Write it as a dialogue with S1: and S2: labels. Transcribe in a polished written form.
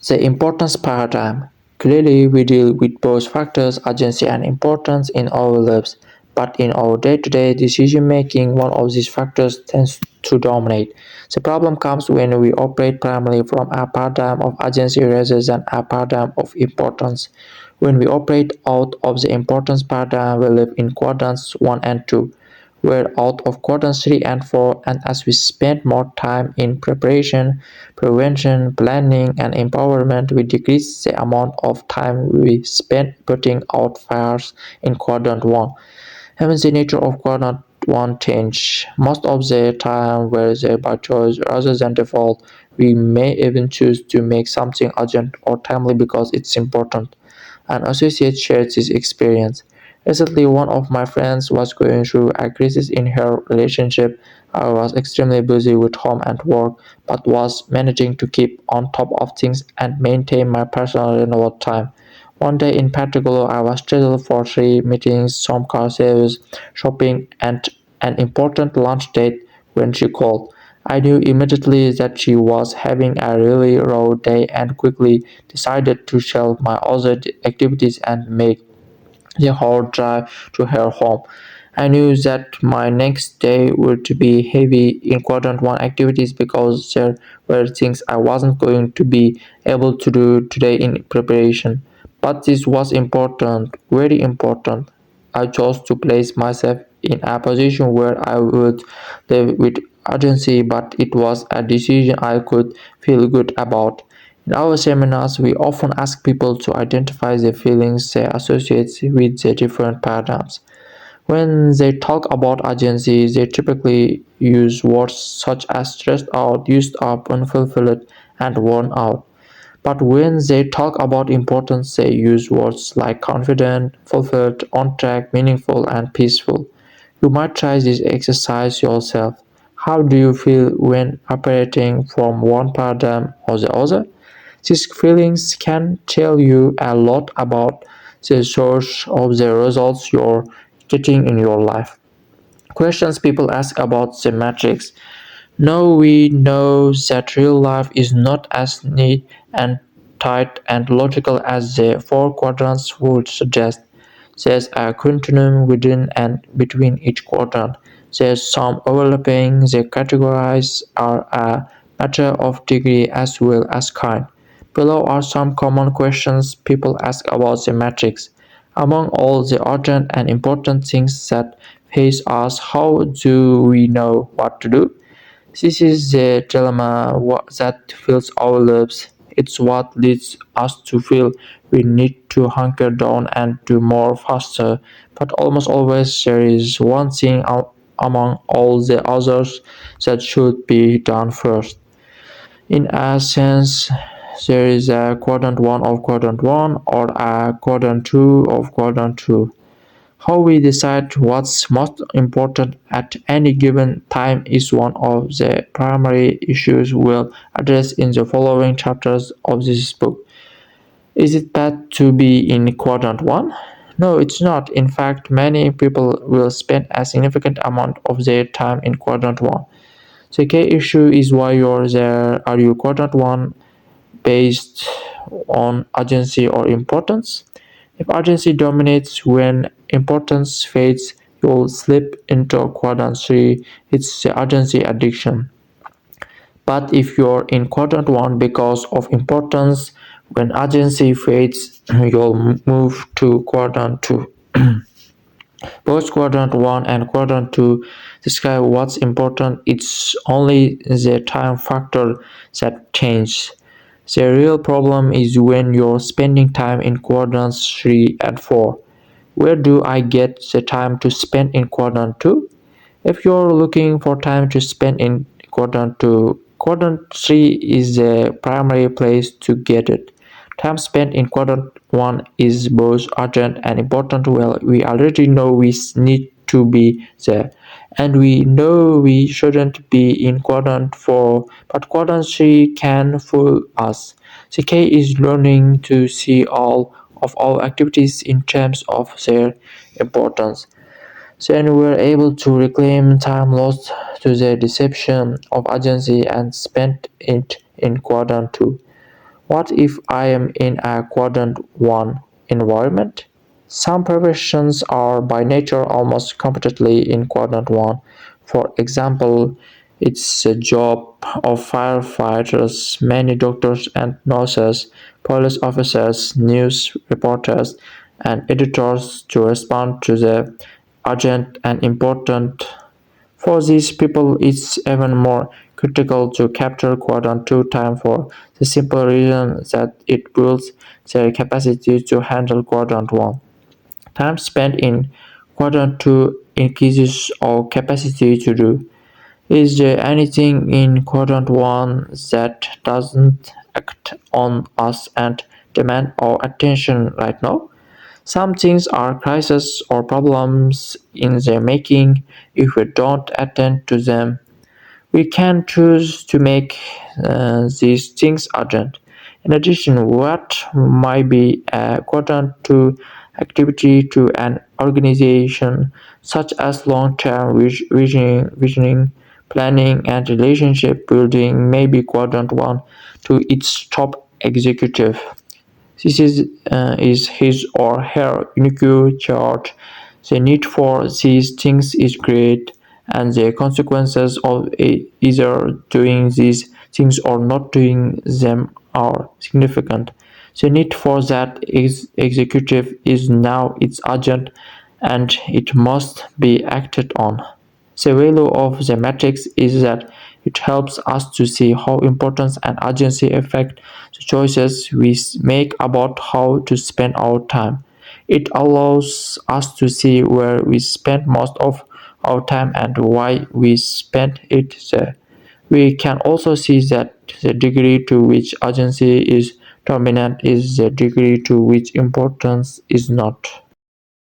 S1: The importance paradigm. Clearly, we deal with both factors, urgency and importance, in our lives, but in our day to day decision making, one of these factors tends to dominate. The problem comes when we operate primarily from a paradigm of urgency rather than a paradigm of importance. When we operate out of the importance paradigm, we live in quadrants 1 and 2. We're out of quadrants 3 and 4, and as we spend more time in preparation, prevention, planning, and empowerment, we decrease the amount of time we spend putting out fires in quadrant 1. Having the nature of quadrant 1 change. Most of the time we're there by choice rather than default. We may even choose to make something urgent or timely because it's important. An associate shared this experience. Recently, one of my friends was going through a crisis in her relationship. I was extremely busy with home and work, but was managing to keep on top of things and maintain my personal renewal time. One day in particular, I was scheduled for 3 meetings, some car service, shopping, and an important lunch date when she called. I knew immediately that she was having a really raw day and quickly decided to shelve my other activities and make the hard drive to her home. I knew that my next day would be heavy in quadrant 1 activities because there were things I wasn't going to be able to do today in preparation. But this was important, very important. I chose to place myself in a position where I would live with urgency, but it was a decision I could feel good about. In our seminars, we often ask people to identify the feelings they associate with the different paradigms. When they talk about urgency, they typically use words such as stressed out, used up, unfulfilled, and worn out. But when they talk about importance, they use words like confident, fulfilled, on track, meaningful, and peaceful. You might try this exercise yourself. How do you feel when operating from one paradigm or the other? These feelings can tell you a lot about the source of the results you're getting in your life. Questions people ask about the matrix. Now we know that real life is not as neat and tight and logical as the four quadrants would suggest. There's a continuum within and between each quadrant. There's some overlapping. The categories are a matter of degree as well as kind. Below are some common questions people ask about the matrix. Among all the urgent and important things that face us, how do we know what to do? This is the dilemma that fills our lives. It's what leads us to feel we need to hunker down and do more faster. But almost always there is one thing among all the others that should be done first. In a sense, there is a quadrant 1 of quadrant 1 or a quadrant 2 of quadrant 2. How we decide what's most important at any given time is one of the primary issues we'll address in the following chapters of this book. Is it bad to be in quadrant 1? No, it's not. In fact, many people will spend a significant amount of their time in quadrant 1. The key issue is why you're there. Are you quadrant 1 based on urgency or importance? If urgency dominates when importance fades, you'll slip into quadrant 3. It's the urgency addiction. But if you're in quadrant 1 because of importance, when urgency fades, you'll move to quadrant 2. Both quadrant 1 and quadrant 2 describe what's important. It's only the time factor that changes. The real problem is when you're spending time in quadrants 3 and 4. Where do I get the time to spend in quadrant 2? If you're looking for time to spend in quadrant 2, quadrant 3 is the primary place to get it. Time spent in quadrant 1 is both urgent and important. Well, we already know we need to be there, and we know we shouldn't be in quadrant 4, but quadrant 3 can fool us. The key is learning to see all of our activities in terms of their importance. Then we were able to reclaim time lost to the deception of urgency and spend it in quadrant 2. What if I am in a quadrant 1 environment? Some professions are by nature almost completely in quadrant 1. For example, it's a job of firefighters, many doctors and nurses, police officers, news reporters, and editors to respond to the urgent and important. For these people, it's even more critical to capture quadrant 2 time for the simple reason that it builds their capacity to handle quadrant 1. Time spent in quadrant 2 increases our capacity to do. Is there anything in quadrant 1 that doesn't act on us and demand our attention right now? Some things are crises or problems in their making. If we don't attend to them, we can choose to make these things urgent. In addition, what might be a quadrant to activity to an organization, such as long-term visioning, planning, and relationship building, may be quadrant one to its top executive. This is his or her unique chart. The need for these things is great, and the consequences of either doing these things or not doing them are significant. The need for that executive is now it's urgent and it must be acted on. The value of the matrix is that it helps us to see how importance and urgency affect the choices we make about how to spend our time. It allows us to see where we spend most of our time and why we spend it there. We can also see that the degree to which urgency is dominant is the degree to which importance is not.